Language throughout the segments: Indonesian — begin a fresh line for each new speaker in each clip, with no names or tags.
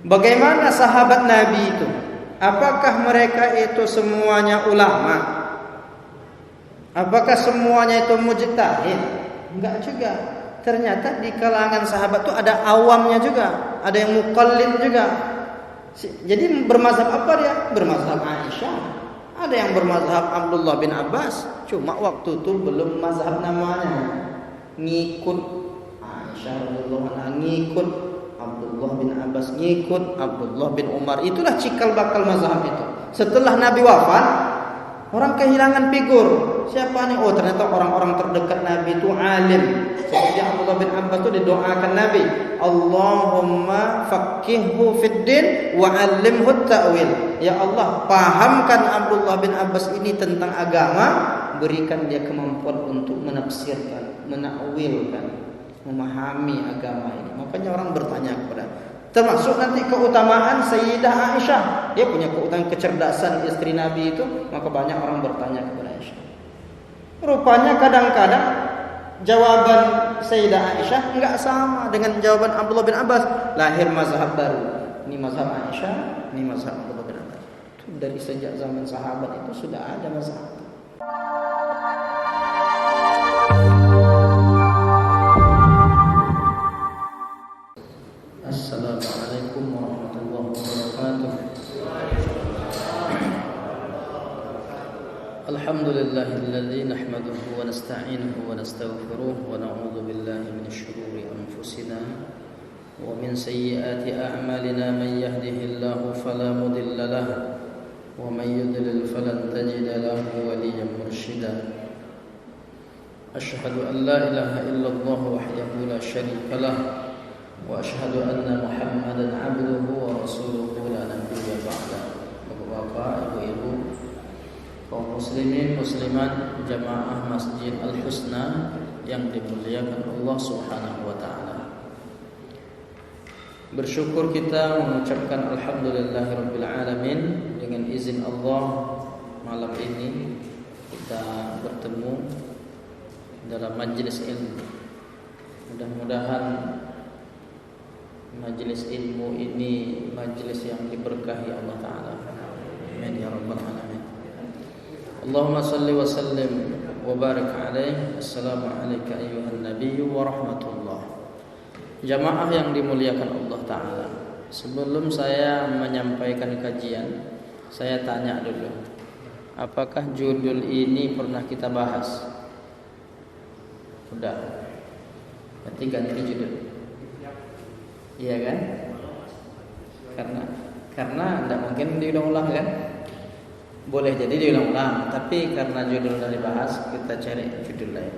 Bagaimana sahabat Nabi itu? Apakah mereka itu semuanya ulama? Apakah semuanya itu mujtahid? Enggak juga. Ternyata di kalangan sahabat itu ada awamnya juga, ada yang muqallid juga. Jadi bermazhab apa dia? Bermazhab Aisyah. Ada yang bermazhab Abdullah bin Abbas. Cuma waktu itu belum mazhab namanya. Ngikut Aisyah radhiyallahu anha, ngikut Abdullah bin Abbas, ngikut Abdullah bin Umar. Itulah cikal bakal mazhab itu. Setelah Nabi wafat, orang kehilangan figur. Siapa nih? Oh, ternyata orang-orang terdekat Nabi itu alim. Seperti Abdullah bin Abbas itu didoakan Nabi, Allahumma faqihhu fid din wa 'allimhu ta'wil. Ya Allah, pahamkan Abdullah bin Abbas ini tentang agama, berikan dia kemampuan untuk menafsirkan, menakwilkan, memahami agama ini. Makanya orang bertanya kepada, termasuk nanti keutamaan Sayyidah Aisyah. Dia punya keutamaan kecerdasan istri Nabi itu, maka banyak orang bertanya kepada Aisyah. Rupanya kadang-kadang jawaban Sayyidah Aisyah enggak sama dengan jawaban Abdullah bin Abbas. Lahir mazhab baru. Ini mazhab Aisyah, ini mazhab Abdullah bin Abbas. Itu dari sejak zaman sahabat itu sudah ada mazhab. Assalamualaikum warahmatullahi wabarakatuh. Alhamdulillahilladzi nahmaduhu wa nasta'inuhu wa nastaghfiruh wa na'udzu billahi min syururi anfusina wa min sayyiati a'malina man yahdihillahu fala mudilla lahu wa man yudlil falan tajida lahu waliyyan mursyida. Asyhadu an la ilaha illallah wahdahu la syarika lahu wa asyhadu anna Muhammadan 'abduhu wa rasuluhu la nabiyya ba'da. Bapak-bapak, ibu-ibu, kaum muslimin muslimat jamaah Masjid Al-Husna yang dimuliakan Allah Subhanahu wa taala. Bersyukur kita mengucapkan alhamdulillahirabbil alamin. Dengan izin Allah, malam ini kita bertemu dalam majelis ilmu. Mudah-mudahan majelis ilmu ini majelis yang diberkahi Allah taala. Amin ya rabbal alamin. Allahumma salli wa sallim wa barik alaih. Assalamu alayka ayyuhan nabiyyu wa rahmatullah. Jamaah yang dimuliakan Allah Ta'ala, sebelum saya menyampaikan kajian, saya tanya dulu, apakah judul ini pernah kita bahas? Sudah. Berarti ganti judul. Iya kan? Karena tidak mungkin diulang-ulang kan? Boleh jadi diulang-ulang, tapi karena judul dari bahas, kita cari judul lain.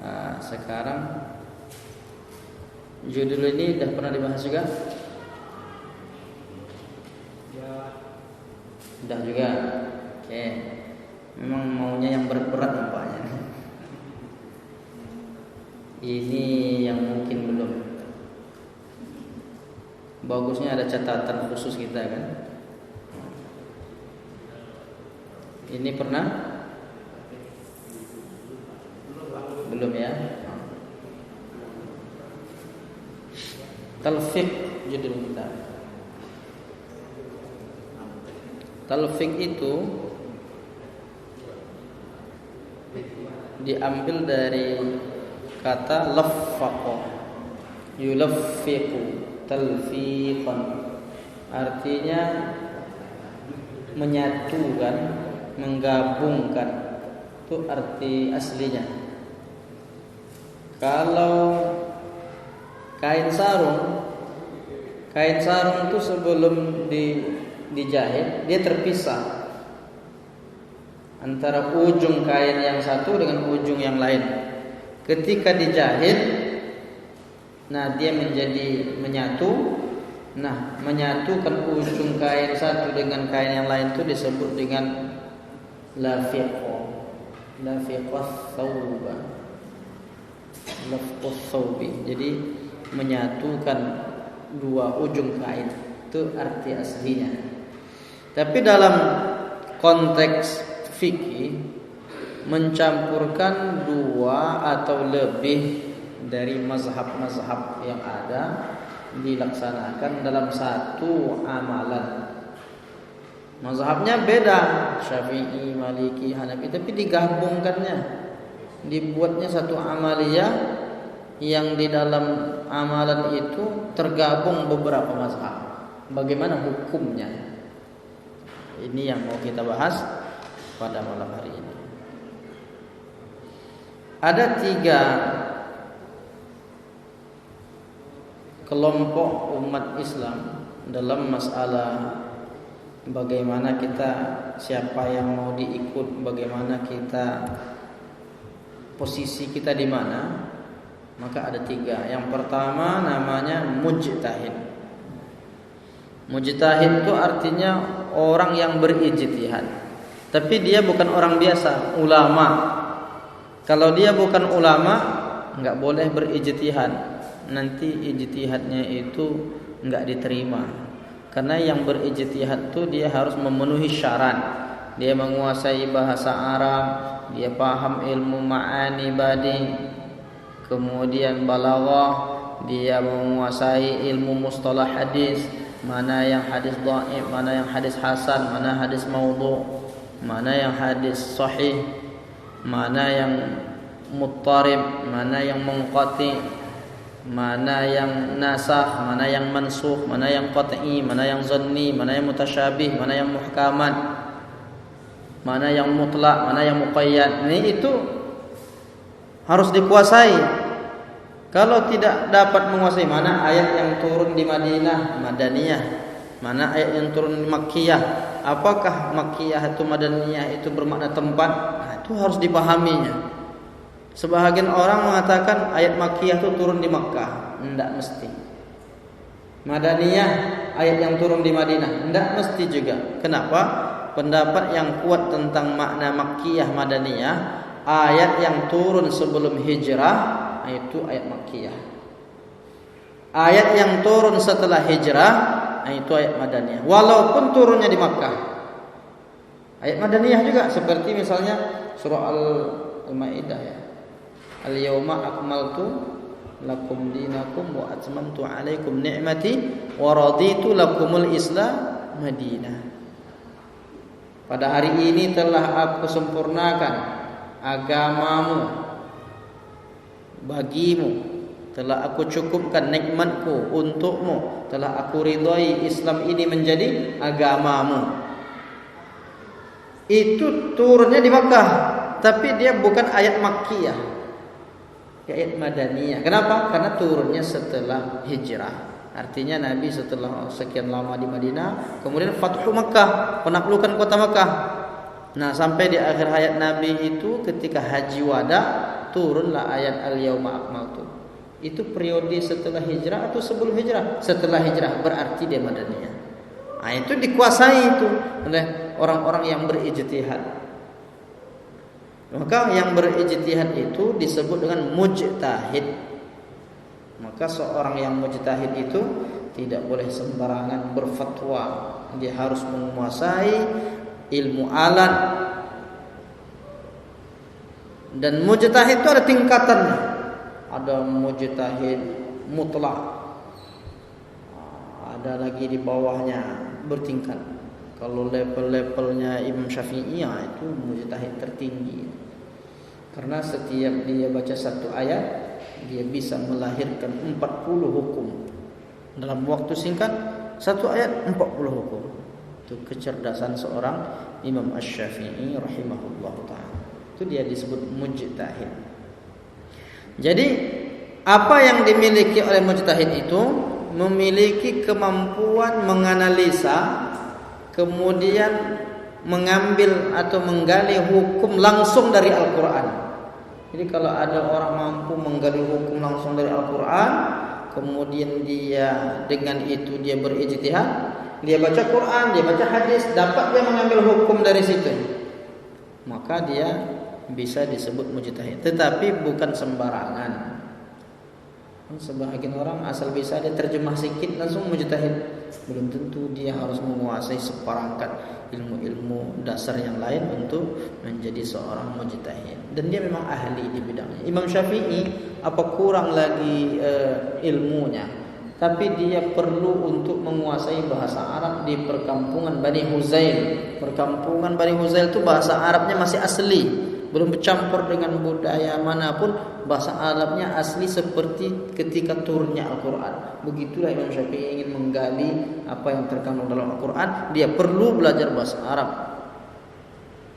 Nah, sekarang judul ini sudah pernah dibahas juga? Sudah juga. Oke. Memang maunya yang berat-berat nampaknya. Ini yang mungkin belum. Bagusnya ada catatan khusus kita kan. Ini pernah? Belum ya. Talfiq judul kita. Talfiq itu diambil dari kata laffaqa, yulaffiqu talfiqan, artinya menyatukan, menggabungkan. Itu arti aslinya. Kalau kain sarung itu sebelum dijahit dia terpisah antara ujung kain yang satu dengan ujung yang lain. Ketika dijahit, nah dia menjadi menyatu. Nah, menyatukan ujung kain satu dengan kain yang lain itu disebut dengan lafiqah. Lafiqah thawba. Lafqus thawbi. Jadi menyatukan dua ujung kain, itu arti aslinya. Tapi dalam konteks fikih mencampurkan dua atau lebih dari mazhab-mazhab yang ada dilaksanakan dalam satu amalan. Mazhabnya beda, Syafi'i, Maliki, Hanafi, tapi digabungkannya, dibuatnya satu amaliyah yang di dalam amalan itu tergabung beberapa mazhab. Bagaimana hukumnya? Ini yang mau kita bahas pada malam hari ini. Ada 3 kelompok umat Islam dalam masalah bagaimana kita, siapa yang mau diikut, bagaimana kita, posisi kita di mana. Maka ada 3. Yang pertama namanya mujtahid. Mujtahid itu artinya orang yang berijtihad, tapi dia bukan orang biasa, ulama. Kalau dia bukan ulama, enggak boleh berijtihad. Nanti ijtihadnya itu enggak diterima. Karena yang berijtihad itu dia harus memenuhi syarat. Dia menguasai bahasa Arab, dia paham ilmu ma'ani badi, kemudian balaghah, dia menguasai ilmu mustalah hadis, mana yang hadis dhaif, mana yang hadis hasan, mana hadis maudhu', mana yang hadis sahih, mana yang muttarib, mana yang munqati, mana yang nasakh, mana yang mansukh, mana yang qat'i, mana yang zanni, mana yang mutasyabih, mana yang muhkamat, mana yang mutlak, mana yang muqayyad. Ini itu harus dikuasai. Kalau tidak dapat menguasai mana ayat yang turun di Madinah, Madaniyah, mana ayat yang turun di Makkiyah, apakah Makkiyah atau Madaniyah itu bermakna tempat, itu harus dipahaminya. Sebahagian orang mengatakan ayat Makkiyah itu turun di Makkah, tidak mesti. Madaniyah ayat yang turun di Madinah, tidak mesti juga. Kenapa? Pendapat yang kuat tentang makna Makkiyah, Madaniyah, ayat yang turun sebelum hijrah itu ayat Makkiyah. Ayat yang turun setelah hijrah itu ayat Madaniyah, walaupun turunnya di Makkah. Ayat Madaniyah juga seperti misalnya surah Al-Maidah ya. Al-yawma akmaltu lakum dinakum wa atmamtu alaikum ni'mati wa raditu lakumul Islam Madinah. Pada hari ini telah aku sempurnakan agamamu bagimu, telah aku cukupkan nikmatku untukmu, telah aku ridhai Islam ini menjadi agamamu. Itu turunnya di Makkah, tapi dia bukan ayat Makkiyah, ayat Madaniyah. Kenapa? Karena turunnya setelah hijrah. Artinya Nabi setelah sekian lama di Madinah, kemudian Fathu Makkah, penaklukan kota Makkah. Nah, sampai di akhir hayat Nabi itu ketika haji wada, turunlah ayat al-yauma akmaltu. Itu periode setelah hijrah atau sebelum hijrah? Setelah hijrah, berarti dia Madaniyah. Nah, itu dikuasai itu oleh orang-orang yang berijtihad. Maka yang berijtihad itu disebut dengan mujtahid. Maka seorang yang mujtahid itu tidak boleh sembarangan berfatwa. Dia harus menguasai ilmu alat. Dan mujtahid itu ada tingkatannya. Ada mujtahid mutlak, ada lagi di bawahnya bertingkat. Kalau level-levelnya Imam Syafi'i itu mujtahid tertinggi. Karena setiap dia baca satu ayat, dia bisa melahirkan 40 hukum. Dalam waktu singkat, satu ayat 40 hukum. Itu kecerdasan seorang Imam Asy-Syafi'i rahimahullahu ta'ala. Itu dia disebut mujtahid. Jadi apa yang dimiliki oleh mujtahid itu memiliki kemampuan menganalisa, kemudian mengambil atau menggali hukum langsung dari Al-Quran. Jadi kalau ada orang mampu menggali hukum langsung dari Al-Quran, kemudian dia dengan itu dia berijtihad, dia baca Quran, dia baca hadis, dapat dia mengambil hukum dari situ, maka dia bisa disebut mujtahid. Tetapi bukan sembarangan. Sebahagian orang asal bisa dia terjemah sikit langsung mujtahid. belum tentu dia harus menguasai seperangkat ilmu-ilmu dasar yang lain untuk menjadi seorang mujtahid. Dan dia memang ahli di bidangnya. Imam Syafi'i apa kurang lagi ilmunya, tapi dia perlu untuk menguasai bahasa Arab di perkampungan Bani Huzail. Perkampungan Bani Huzail itu bahasa Arabnya masih asli, belum bercampur dengan budaya manapun. Bahasa Arabnya asli seperti ketika turunnya Al-Quran. Begitulah Imam Syafi'i ingin menggali apa yang terkandung dalam Al-Quran. Dia perlu belajar bahasa Arab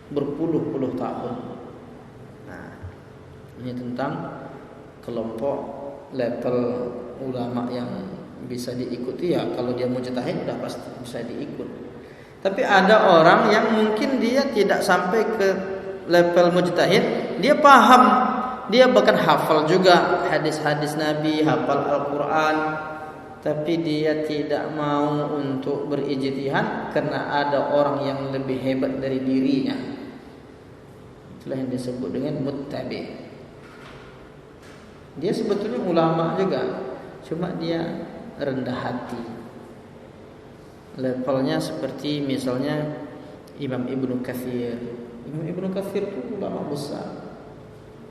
berpuluh-puluh tahun. Nah, ini tentang kelompok level ulama yang bisa diikuti. Ya kalau dia mujtahid sudah pasti bisa diikut. Tapi ada orang yang mungkin dia tidak sampai ke level mujtahid, dia paham, dia bahkan hafal juga hadis-hadis Nabi, hafal Al-Quran, tapi dia tidak mau untuk berijtihad karena ada orang yang lebih hebat dari dirinya. Itulah yang disebut dengan muttabi. Dia sebetulnya ulama juga, cuma dia rendah hati. Levelnya seperti misalnya Imam Ibnu Katsir. Imam Ibnu Katsir itu ulama besar.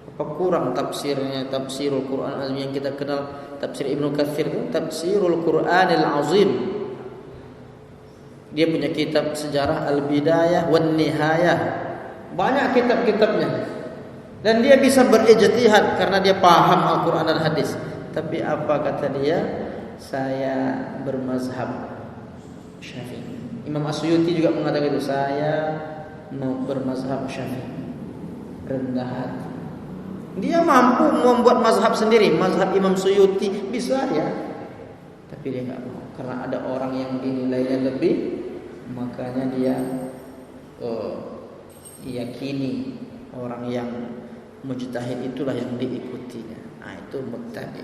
Apa kurang tafsirnya, tafsirul Quran azim yang kita kenal. Tafsir Ibnu Katsir itu tafsirul Quranil azim. Dia punya kitab sejarah Al-Bidayah wan Nihayah. Banyak kitab-kitabnya. Dan dia bisa berijtihad karena dia paham Al-Quran dan hadis. Tapi apa kata dia? Saya bermazhab Syafi'i. Imam Asyuti juga mengatakan itu, saya mau bermazhab Syafi'i. Rendah hati. Dia mampu membuat mazhab sendiri, mazhab Imam Suyuti bisa ya. Tapi dia enggak mau karena ada orang yang dinilainya lebih, makanya dia yakini orang yang mujtahid itulah yang diikutinya. Nah, itu muttabi.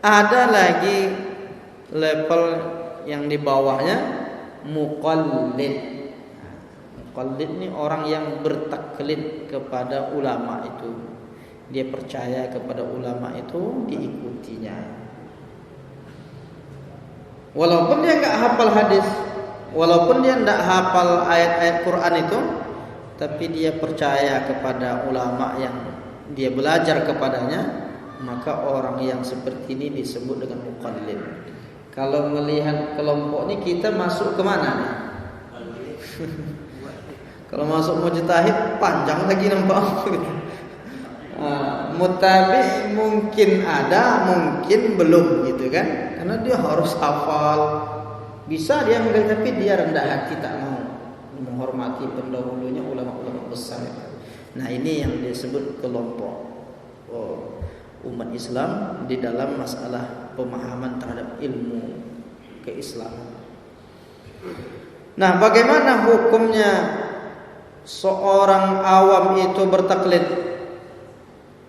Ada lagi level yang di bawahnya muqallid. Muqallid ini orang yang bertaklid kepada ulama itu. Dia percaya kepada ulama itu, diikutinya. Walaupun dia enggak hafal hadis, walaupun dia enggak hafal ayat-ayat Quran itu, tapi dia percaya kepada ulama yang dia belajar kepadanya, maka orang yang seperti ini disebut dengan muqallid. Kalau melihat kelompok ini kita masuk ke mana nih? Kalau masuk mujtahid panjang lagi nampak. Muttabi mungkin ada, mungkin belum gitu kan? Karena dia harus hafal. Bisa dia mengerti tapi dia rendah hati, tak mau menghormati pendahulunya ulama-ulama besar. Nah, ini yang disebut kelompok umat Islam di dalam masalah pemahaman terhadap ilmu keislaman. Nah, bagaimana hukumnya seorang awam itu bertaklid?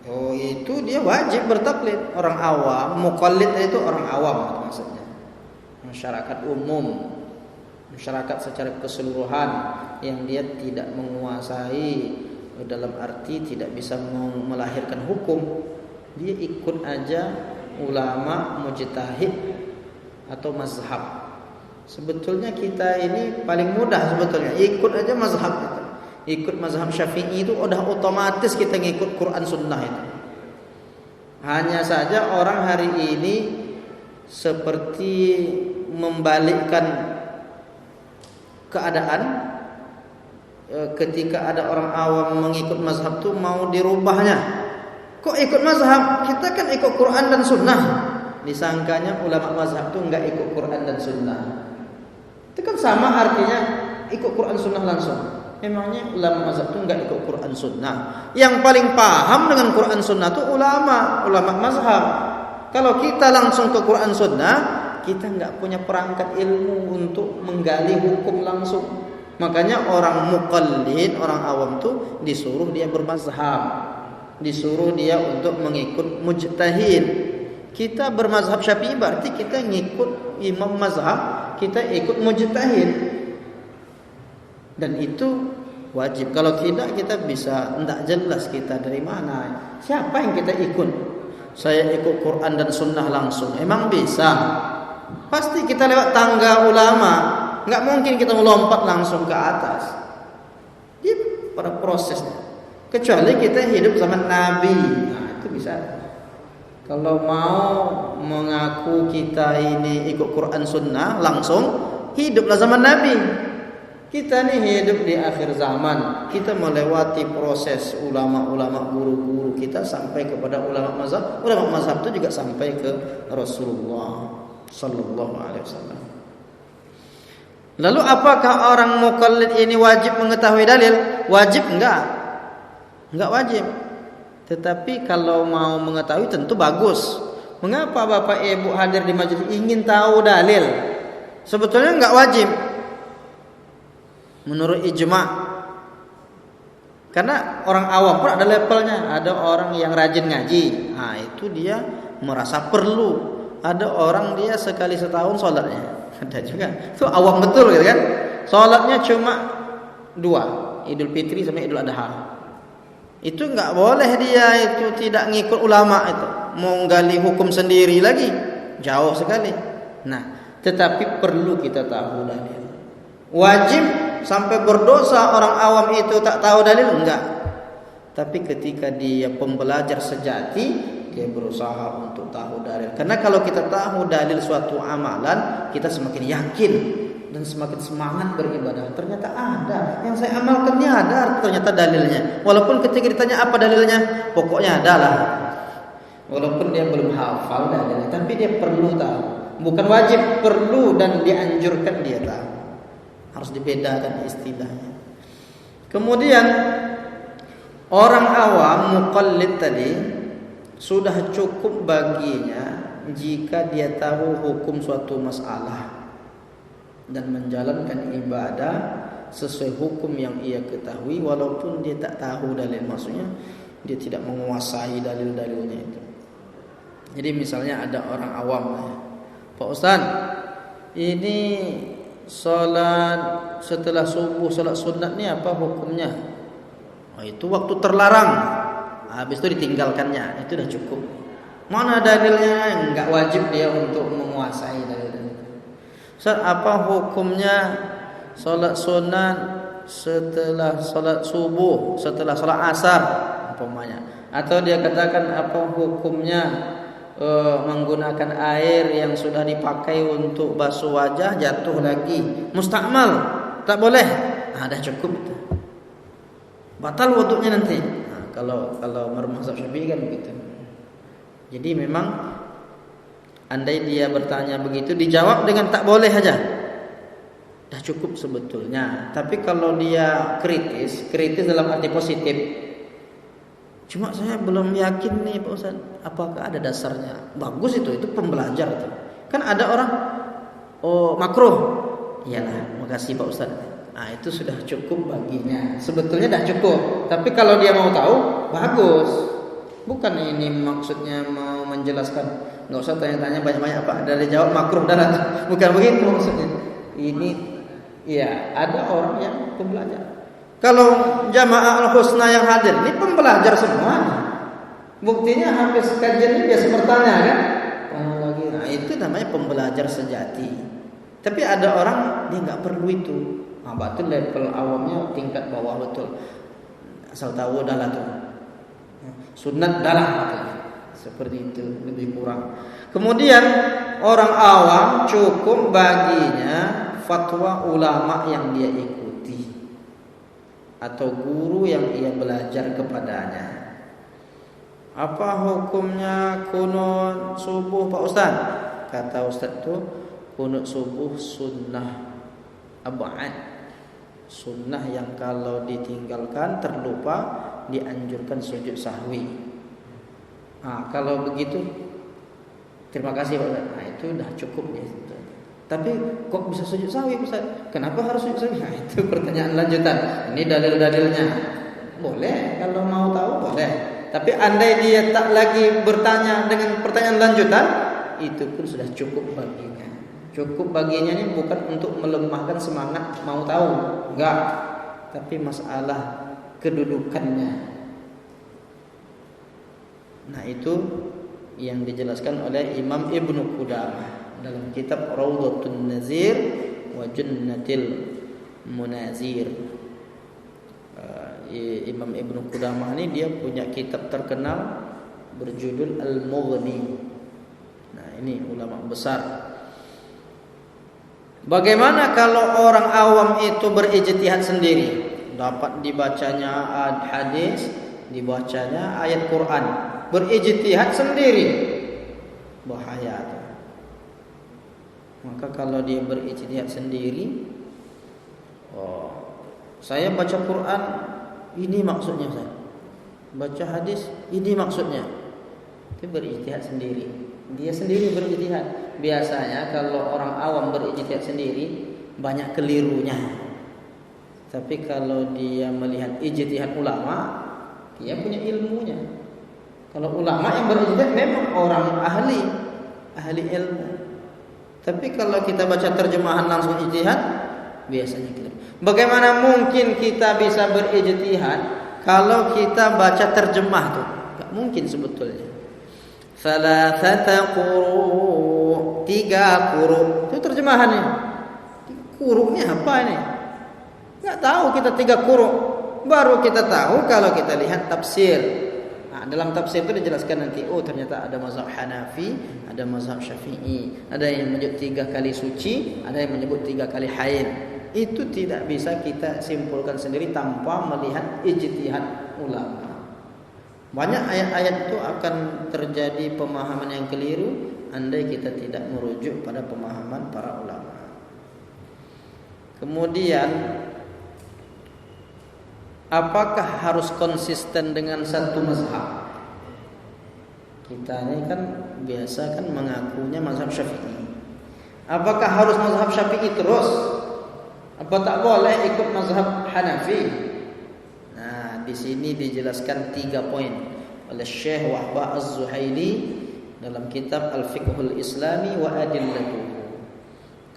Oh, itu dia wajib bertaklid. Orang awam, muqallid itu orang awam maksudnya. Masyarakat umum, masyarakat secara keseluruhan yang dia tidak menguasai, dalam arti tidak bisa melahirkan hukum. Dia ikut aja ulama, mujtahid atau mazhab. Sebetulnya kita ini paling mudah sebetulnya, ikut aja mazhab itu. Ikut mazhab Syafi'i itu udah otomatis kita ngikut Quran Sunnah itu. Hanya saja orang hari ini seperti membalikkan keadaan. Ketika ada orang awam mengikut mazhab itu mau dirubahnya. Kok ikut mazhab? Kita kan ikut Quran dan Sunnah. Disangkanya ulama mazhab itu enggak ikut Quran dan Sunnah. Itu kan sama artinya ikut Quran Sunnah langsung. Memangnya ulama mazhab itu enggak ikut Quran Sunnah. Yang paling paham dengan Quran Sunnah itu ulama mazhab. Kalau kita langsung ke Quran Sunnah, kita enggak punya perangkat ilmu untuk menggali hukum langsung. Makanya orang muqallid, orang awam itu disuruh dia bermazhab, disuruh dia untuk mengikut mujtahid. Kita bermazhab Syafi'i berarti kita ngikut imam mazhab, kita ikut mujtahid. Dan itu wajib. Kalau tidak kita bisa tidak jelas kita dari mana. Siapa yang kita ikut? Saya ikut Quran dan Sunnah langsung. Emang bisa? Pasti kita lewat tangga ulama, nggak mungkin kita melompat langsung ke atas. Dia pada prosesnya. Kecuali kita hidup zaman Nabi, nah itu bisa. Kalau mau mengaku kita ini ikut Quran Sunnah, langsung hiduplah zaman Nabi. Kita nih hidup di akhir zaman. Kita melewati proses ulama-ulama, guru-guru kita sampai kepada ulama mazhab. Ulama mazhab itu juga sampai ke Rasulullah sallallahu alaihi wasallam. Lalu apakah orang muqallid ini wajib mengetahui dalil? Wajib enggak? Enggak wajib. Tetapi kalau mau mengetahui tentu bagus. Mengapa Bapak Ibu hadir di majelis ingin tahu dalil? Sebetulnya enggak wajib. Menurut ijma'. Karena orang awam pun ada levelnya. Ada orang yang rajin ngaji. Nah, itu dia merasa perlu. Ada orang dia sekali setahun sholatnya. Ada juga. Itu awam betul gitu kan. Sholatnya cuma 2. Idul Fitri sama Idul Adha. Itu enggak boleh dia itu tidak ngikut ulama itu. Mau gali hukum sendiri lagi. Jauh sekali. Nah, tetapi perlu kita tahu dalil. Wajib sampai berdosa orang awam itu tak tahu dalil? Enggak. Tapi ketika dia pembelajar sejati, dia berusaha untuk tahu dalil. Karena kalau kita tahu dalil suatu amalan, kita semakin yakin dan semakin semangat beribadah. Ternyata ada yang saya amalkan, dia ada ternyata dalilnya. Walaupun ketika ditanya apa dalilnya, pokoknya adalah. Walaupun dia belum hafal dalilnya, tapi dia perlu tahu. Bukan wajib, perlu dan dianjurkan dia tahu. Harus dibedakan istilahnya. Kemudian orang awam muqallid tadi sudah cukup baginya jika dia tahu hukum suatu masalah dan menjalankan ibadah sesuai hukum yang ia ketahui walaupun dia tak tahu dalil, maksudnya dia tidak menguasai dalil-dalilnya itu. Jadi misalnya ada orang awam, Pak Ustaz, ini salat setelah subuh, salat sunat ni apa hukumnya? Oh, itu waktu terlarang. Habis itu ditinggalkannya, itu dah cukup. Mana dalilnya? Enggak wajib dia untuk menguasai dalil. Ustaz, apa hukumnya salat sunat setelah salat subuh, setelah salat asar umpamanya? Atau dia katakan apa hukumnya menggunakan air yang sudah dipakai untuk basuh wajah jatuh lagi mustakmal, tak boleh. Dah cukup itu. Batal wudunya nanti. Kalau mazhab Syafi'i kan begitu. Jadi memang andai dia bertanya begitu dijawab dengan tak boleh aja, dah cukup sebetulnya. Tapi kalau dia kritis dalam arti positif, cuma saya belum yakin nih Pak Ustaz, apakah ada dasarnya? Bagus itu pembelajar itu. Kan ada orang makruh. Iyalah, makasih Pak Ustaz. Nah, itu sudah cukup baginya. Sebetulnya dah cukup. Tapi kalau dia mau tahu, bagus. Bukan ini maksudnya mau menjelaskan. Enggak usah tanya-tanya banyak-banyak apa. Dari jawab makruh dah. Bukan begitu maksudnya. Ini ya, ada orang yang pembelajar. Kalau jamaah al-husna yang hadir ini pembelajar semua. Buktinya hampir kajian ini biasa bertanya kan. Nah, itu namanya pembelajar sejati. Tapi ada orang dia enggak perlu itu. Nah, betul level awamnya tingkat bawah betul. Asal tahu dah lah tu. Sunat dah lah. Seperti itu, lebih kurang. Kemudian orang awam cukup baginya fatwa ulama yang dia ikuti atau guru yang ia belajar kepadanya. Apa hukumnya kunut subuh Pak Ustaz? Kata Ustaz tu, kunut subuh sunnah ab'ad. Sunnah yang kalau ditinggalkan terlupa dianjurkan sujud sahwi. Nah, kalau begitu terima kasih Pak Ustaz. Nah, itu dah cukup ya. Tapi kok bisa sujud sahwi Ustaz? Kenapa harus sujud sahwi? Nah, itu pertanyaan lanjutan. Ini dalil-dalilnya. Boleh kalau mau tahu boleh. Tapi andai dia tak lagi bertanya dengan pertanyaan lanjutan, itu pun sudah cukup baginya. Cukup baginya ini bukan untuk melemahkan semangat mau tahu, enggak. Tapi masalah kedudukannya. Nah, itu yang dijelaskan oleh Imam Ibnu Qudamah. dalam kitab Rawdatun Nazir wa Jannatil Munazir. Imam Ibnu Qudamah ini dia punya kitab terkenal berjudul Al-Mughni. Nah, ini ulama besar. Bagaimana kalau orang awam itu berijtihad sendiri? Dapat dibacanya hadis, dibacanya ayat Quran, berijtihad sendiri. Bahaya tuh. Maka kalau dia berijtihad sendiri, saya baca Quran, ini maksudnya saya. Baca hadis, ini maksudnya. Itu berijtihad sendiri. Dia sendiri berijtihad. Biasanya kalau orang awam berijtihad sendiri, banyak kelirunya. Tapi kalau dia melihat ijtihad ulama, dia punya ilmunya. Kalau ulama yang berijtihad memang orang ahli ilmu. Tapi kalau kita baca terjemahan langsung ijtihad, biasanya keliru. Bagaimana mungkin kita bisa berijtihad kalau kita baca terjemah tuh? Enggak mungkin sebetulnya. Thalathata quru, 3 quru. Itu terjemahannya. Qurunya apa ini? Enggak tahu kita 3 quru. Baru kita tahu kalau kita lihat tafsir. Nah, dalam tafsir itu dijelaskan nanti, oh ternyata ada mazhab Hanafi, ada mazhab Syafi'i, ada yang menyebut 3 kali suci, ada yang menyebut 3 kali haid. Itu tidak bisa kita simpulkan sendiri tanpa melihat ijtihad ulama. Banyak ayat-ayat itu akan terjadi pemahaman yang keliru andai kita tidak merujuk pada pemahaman para ulama. Kemudian, apakah harus konsisten dengan satu mazhab? Kita ini kan biasa kan mengakunya mazhab Syafi'i. Apakah harus mazhab Syafi'i terus? Apa tak boleh ikut mazhab Hanafi? Nah, di sini dijelaskan 3 poin oleh Syekh Wahbah Az-Zuhaili dalam kitab Al-Fiqhul Islami wa Adillatuhu.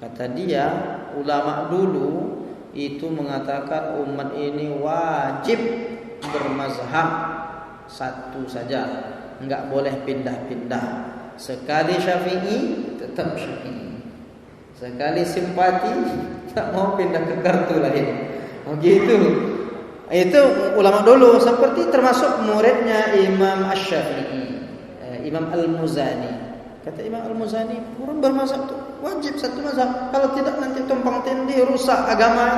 Kata dia, ulama dulu itu mengatakan umat ini wajib bermazhab satu saja, enggak boleh pindah-pindah. Sekali Syafi'i tetap Syafi'i. Sekali simpati tak mau pindah ke kartu lain. Begitu. Itu ulama dulu, seperti termasuk muridnya Imam Asy-Syafi'i, Imam Al-Muzani. Kata Imam Al-Muzani, orang bermazhab itu wajib satu mazhab. Kalau tidak nanti tumpang tindih, rusak agama.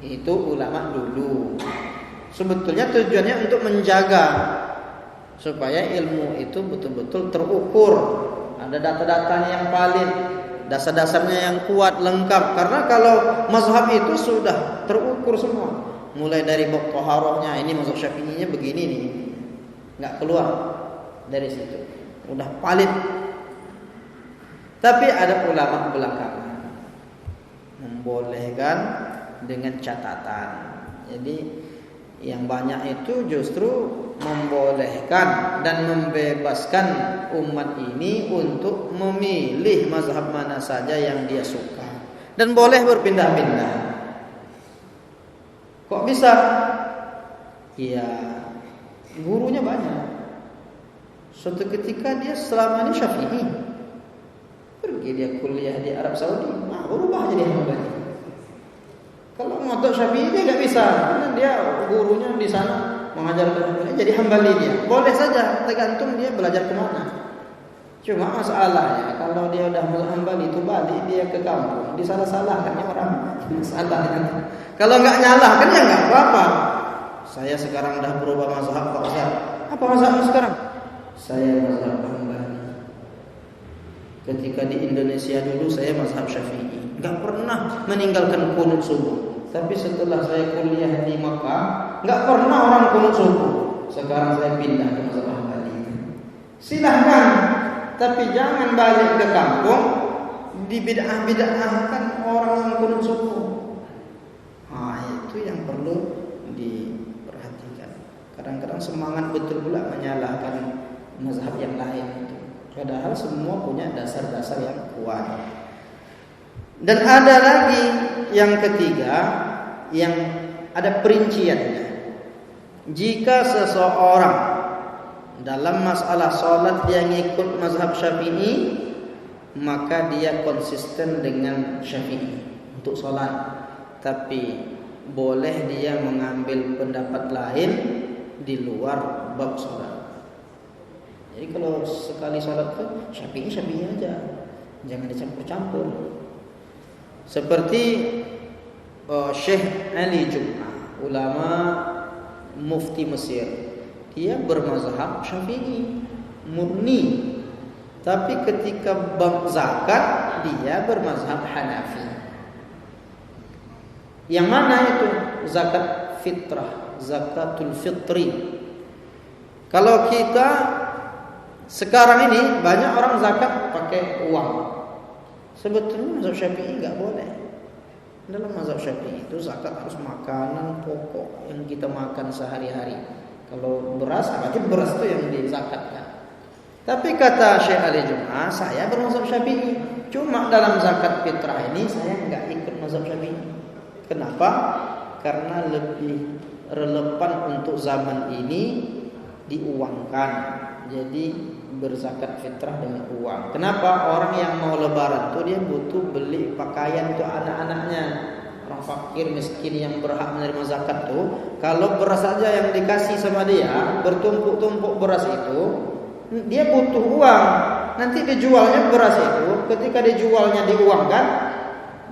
Itu ulama dulu. Sebetulnya tujuannya untuk menjaga supaya ilmu itu betul-betul terukur. Ada data-datanya yang valid, dasar-dasarnya yang kuat, lengkap. Karena kalau mazhab itu sudah terukur semua, mulai dari bab taharahnya, ini mazhab Syafi'inya begini nih, enggak keluar dari situ, udah valid. Tapi ada ulama belakangan membolehkan dengan catatan. Jadi yang banyak itu justru membolehkan dan membebaskan umat ini untuk memilih mazhab mana saja yang dia suka dan boleh berpindah-pindah. Kok bisa? Ya, gurunya banyak. Suatu ketika dia selama ini Syafi'i, pergi dia kuliah di Arab Saudi, nah berubah jadi Hambali. Kalau ngotot Syafi'i dia nggak bisa, karena dia gurunya di sana mengajarkan jadi Hambali dia. Boleh saja, tergantung dia belajar kemana. Cuma masalahnya kalau dia udah Hambali itu balik dia ke kampung, disalah-salahkannya orang. Masalahnya. Kalau nggak nyalahkan ya nggak apa-apa. Saya sekarang udah berubah mazhab Pak Ustaz. Apa mazhabmu sekarang? Saya mazhab Hambali. Ketika di Indonesia dulu saya mazhab Syafi'i, nggak pernah meninggalkan qunut subuh. Tapi setelah saya kuliah di Makkah, nggak pernah orang qunut subuh. Sekarang saya pindah ke mazhab Hambali. Silahkan, tapi jangan balik ke kampung dibid'ah-bid'ahkan orang yang qunut subuh. Nah, itu yang perlu diperhatikan. Kadang-kadang semangat betul pula menyalahkan mazhab yang lain itu. Padahal semua punya dasar-dasar yang kuat. Dan ada lagi yang ketiga, yang ada perinciannya. Jika seseorang dalam masalah sholat dia ngikut mazhab Syafi'i, maka dia konsisten dengan Syafi'i untuk sholat. Tapi boleh dia mengambil pendapat lain di luar bab sholat. Jadi kalau sekali sholat tuh Syafi'i aja, jangan dicampur-campur. Seperti Syekh Ali Jum'ah, ulama mufti Mesir, dia bermazhab Syafi'i murni. Tapi ketika bab zakat dia bermazhab Hanafi. Yang mana itu? Zakat fitrah, zakatul fitri. Kalau kita sekarang ini banyak orang zakat pakai uang. Sebetulnya mazhab Syafi'i enggak boleh. Dalam mazhab Syafi'i itu zakat harus makanan pokok yang kita makan sehari-hari. Kalau beras, berarti beras itu yang dizakatkan. Tapi kata Syekh Ali Jum'ah, saya bermazhab Syafi'i. Cuma dalam zakat fitrah ini saya enggak ikut mazhab Syafi'i. Kenapa? Karena lebih relevan untuk zaman ini diuangkan. Jadi berzakat fitrah dengan uang. Kenapa? Orang yang mau lebaran tuh dia butuh beli pakaian untuk anak-anaknya. Orang fakir miskin yang berhak menerima zakat tuh, kalau beras saja yang dikasih sama dia, bertumpuk-tumpuk beras itu, dia butuh uang. Nanti dijualnya beras itu, ketika dijualnya diuangkan,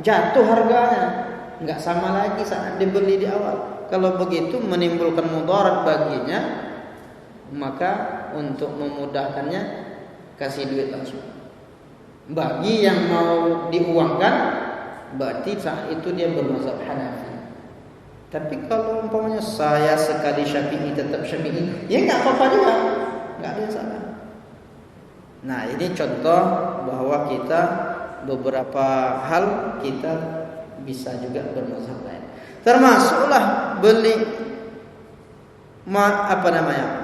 jatuh harganya. Enggak sama lagi saat dibeli di awal. Kalau begitu menimbulkan mudarat baginya, maka untuk memudahkannya kasih duit langsung. Bagi yang mau diuangkan, berarti saat itu dia bermazhab Hanafi. Tapi kalau umpamanya saya sekali Syafi'i tetap Syafi'i, ya enggak apa-apa juga. Enggak ada yang salah. Nah, ini contoh bahwa kita beberapa hal kita bisa juga bermazhab lain. Termasuklah beli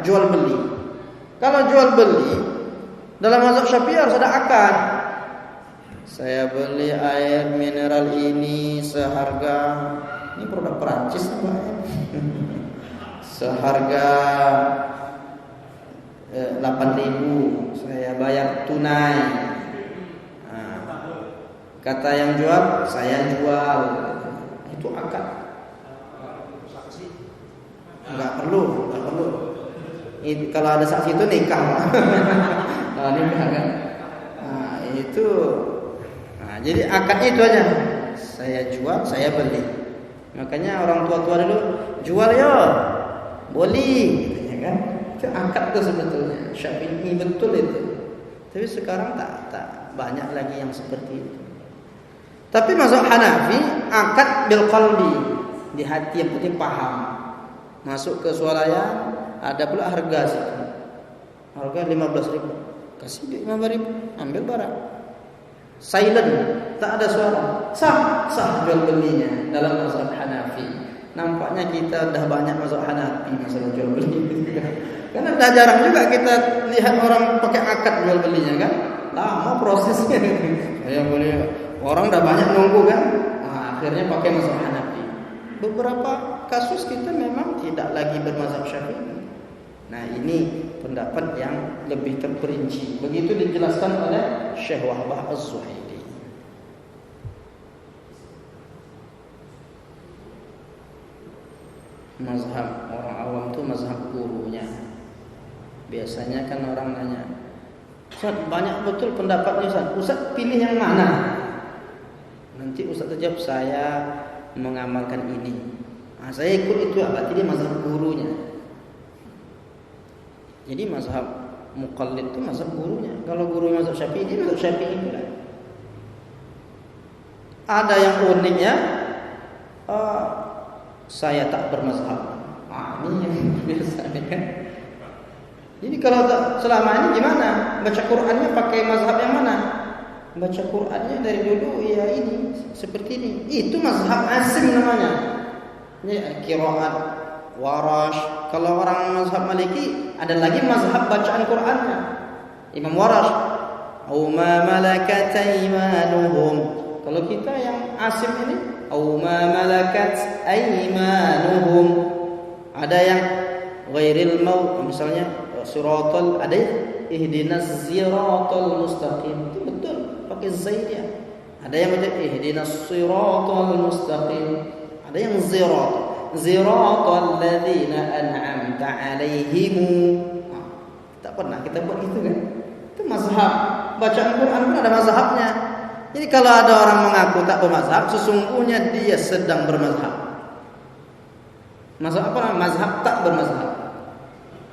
jual beli. Kalau jual beli dalam mazhab Syafi'i harus ada akad. Saya beli air mineral ini seharga, ini produk Perancis namanya, seharga 8.000, saya bayar tunai. Kata yang jual, saya jual. Itu akad. Enggak perlu. Kalau ada saksi itu nikah. Kalau nikah kan. Nah, itu. Nah, jadi akadnya itu aja. Saya jual, saya beli. Makanya orang tua-tua dulu jual ya, boleh, ya kan? Itu akad itu sebetulnya. Syafi'i betul itu. Tapi sekarang tak banyak lagi yang seperti itu. Tapi mazhab Hanafi akad bil qalbi, di hati, yang penting paham. Masuk ke swalayan ada pula harga situ. Harga 15.000. Kasih dia 5.000, ambil barang. Silent, tak ada suara. Sah jual belinya dalam mazhab Hanafi. Nampaknya kita dah banyak mazhab Hanafi masalah jual beli. Karena dah jarang juga kita lihat orang pakai akad jual belinya kan. Lama prosesnya. Saya boleh. Orang dah banyak nunggu kan. Nah, akhirnya pakai mazhab Hanafi. Beberapa kasus kita memang tidak lagi bermazhab Syafi'i. Nah, ini pendapat yang lebih terperinci. Begitu dijelaskan oleh Syekh Wahbah Az-Zuhaili. Mazhab orang awam itu mazhab gurunya. Biasanya kan orang nanya, Ustaz, banyak betul pendapatnya Ustaz. Ustaz pilih yang mana? Nanti Ustaz jawab, saya mengamalkan ini. Nah, saya ikut itu, berarti dia mazhab gurunya. Jadi mazhab muqallid itu mazhab gurunya. Kalau guru mazhab Syafi'i, dia mazhab Syafi'i pula. Ada yang uniknya, saya tak bermazhab. Ini yang biasa kan. Jadi kalau selama ini gimana? Baca Qur'annya pakai mazhab yang mana? Baca Qur'annya dari dulu ya ini seperti ini. Itu mazhab Asim namanya. Ini qiraat Warash. Kalau orang mazhab Maliki ada lagi mazhab bacaan Qur'annya. Imam Warash, "Au ma malakat aymanuhum." Kalau kita yang Asim ini, "Au ma malakat aymanuhum." Ada yang ghairil maut, misalnya siratal, ada ihdinas siratal mustaqim. Itu betul. pakai zai dia. Ada yang baca ihdinas siratal mustaqim, ada yang ziratal ladzina an'amta 'alaihim. Tak pernah kita buat gitu kan? Itu mazhab. Bacaan Quran pun ada mazhabnya. Jadi kalau ada orang mengaku tak bermazhab, sesungguhnya dia sedang bermazhab. Mazhab apa? Mazhab tak bermazhab.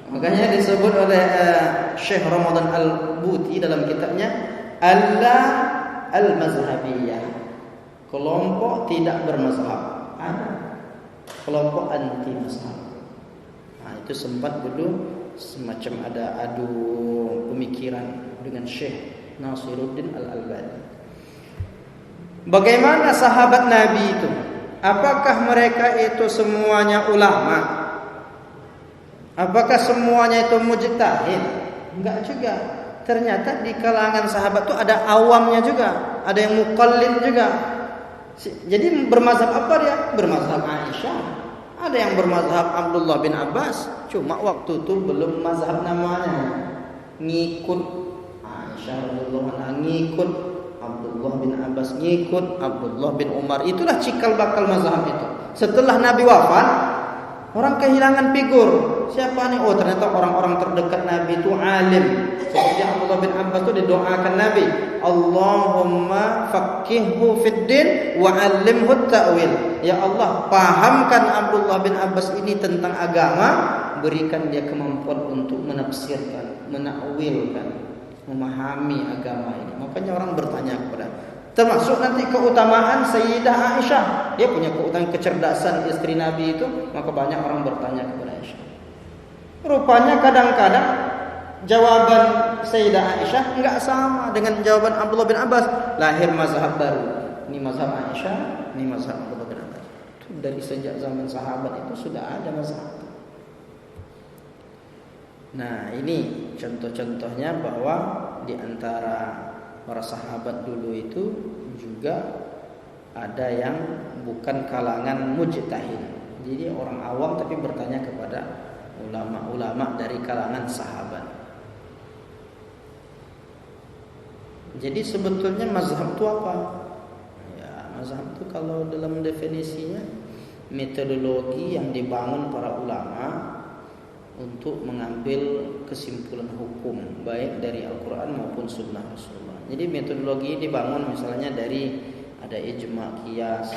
Makanya disebut oleh Syekh Ramadan Al-Buti dalam kitabnya Al-Mazhabiyah. Kelompok tidak bermazhab. Ada kelompok anti mazhab. Nah, itu sempat dulu semacam ada adu pemikiran dengan Syekh Nasiruddin Al-Albani. Bagaimana sahabat Nabi itu? Apakah mereka itu semuanya ulama? Apakah semuanya itu mujtahid? Enggak juga. Ternyata di kalangan sahabat itu ada awamnya juga, ada yang muqallid juga. Jadi bermazhab apa dia? Bermazhab Aisyah. Ada yang bermazhab Abdullah bin Abbas. Cuma waktu itu belum mazhab namanya. Ngikut Aisyah radhiyallahu anha, ngikut Abdullah bin Abbas, ngikut Abdullah bin Umar. Itulah cikal bakal mazhab itu. Setelah Nabi wafat, orang kehilangan figur. Siapa nih? Oh, ternyata orang-orang terdekat Nabi itu alim. Seperti Abdullah bin Abbas itu didoakan Nabi, Allahumma faqihhu fid din wa 'allimhu ta'wil. Ya Allah, pahamkan Abdullah bin Abbas ini tentang agama, berikan dia kemampuan untuk menafsirkan, menakwilkan, memahami agama ini. Makanya orang bertanya kepada, termasuk nanti keutamaan Sayyidah Aisyah. Dia punya keutamaan kecerdasan istri Nabi itu, maka banyak orang bertanya kepada Aisyah. Rupanya kadang-kadang jawaban Sayyidah Aisyah enggak sama dengan jawaban Abdullah bin Abbas. Lahir mazhab baru. Ini mazhab Aisyah, ini mazhab Abdullah bin Abbas. Itu dari sejak zaman sahabat itu sudah ada mazhab. Nah, ini contoh-contohnya bahwa di antara para sahabat dulu itu juga ada yang bukan kalangan mujtahid. Jadi orang awam tapi bertanya kepada ulama-ulama dari kalangan sahabat. Jadi sebetulnya mazhab itu apa? Ya, mazhab itu kalau dalam definisinya metodologi yang dibangun para ulama untuk mengambil kesimpulan hukum baik dari Al-Quran maupun Sunnah Rasulullah. Jadi metodologi dibangun misalnya dari ada ijma' qiyas,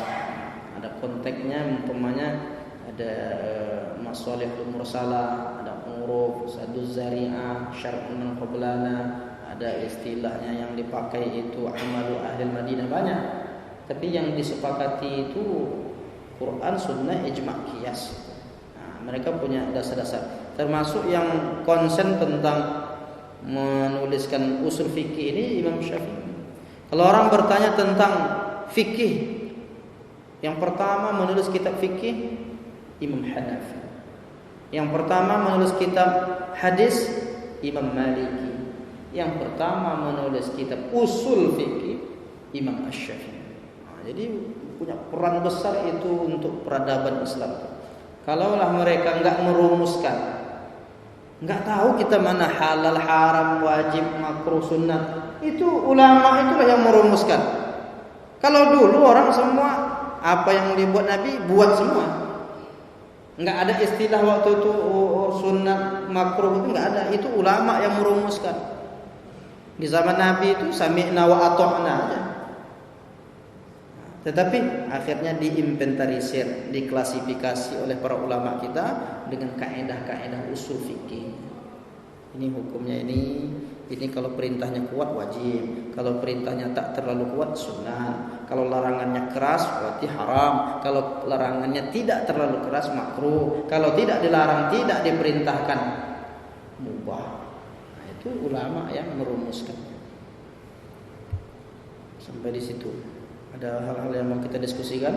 ada konteksnya, umpamanya ada masalihul mursalah, ada uruf, saduz zari'ah, syar'un man qablana, ada istilahnya yang dipakai itu amalu ahli Madinah, banyak. Tapi yang disepakati itu Quran, Sunnah, ijma' qiyas. Nah, mereka punya dasar-dasar. Termasuk yang konsen tentang menuliskan usul fikih ini Imam Syafi'i. Kalau orang bertanya tentang fikih, yang pertama menulis kitab fikih Imam Hanafi. Yang pertama menulis kitab hadis Imam Maliki. Yang pertama menulis kitab usul fikih Imam Asy-Syafi'i. Nah, jadi punya peran besar itu untuk peradaban Islam. Kalaulah mereka enggak merumuskan, enggak tahu kita mana halal, haram, wajib, makruh, sunnah, itu ulama itulah yang merumuskan. Kalau dulu orang semua apa yang dibuat Nabi buat semua. Enggak ada istilah waktu itu sunnah, makruh, itu enggak ada. Itu ulama yang merumuskan. Di zaman Nabi itu sami'na wa ata'na aja. Tetapi akhirnya diinventarisir, diklasifikasi oleh para ulama kita dengan kaedah-kaedah usul fikih. Ini hukumnya ini kalau perintahnya kuat wajib, kalau perintahnya tak terlalu kuat sunnah, kalau larangannya keras berarti haram, kalau larangannya tidak terlalu keras makruh, kalau tidak dilarang, tidak diperintahkan mubah. Nah, itu ulama yang merumuskan. Sampai di situ. Ada hal-hal yang mau kita diskusikan?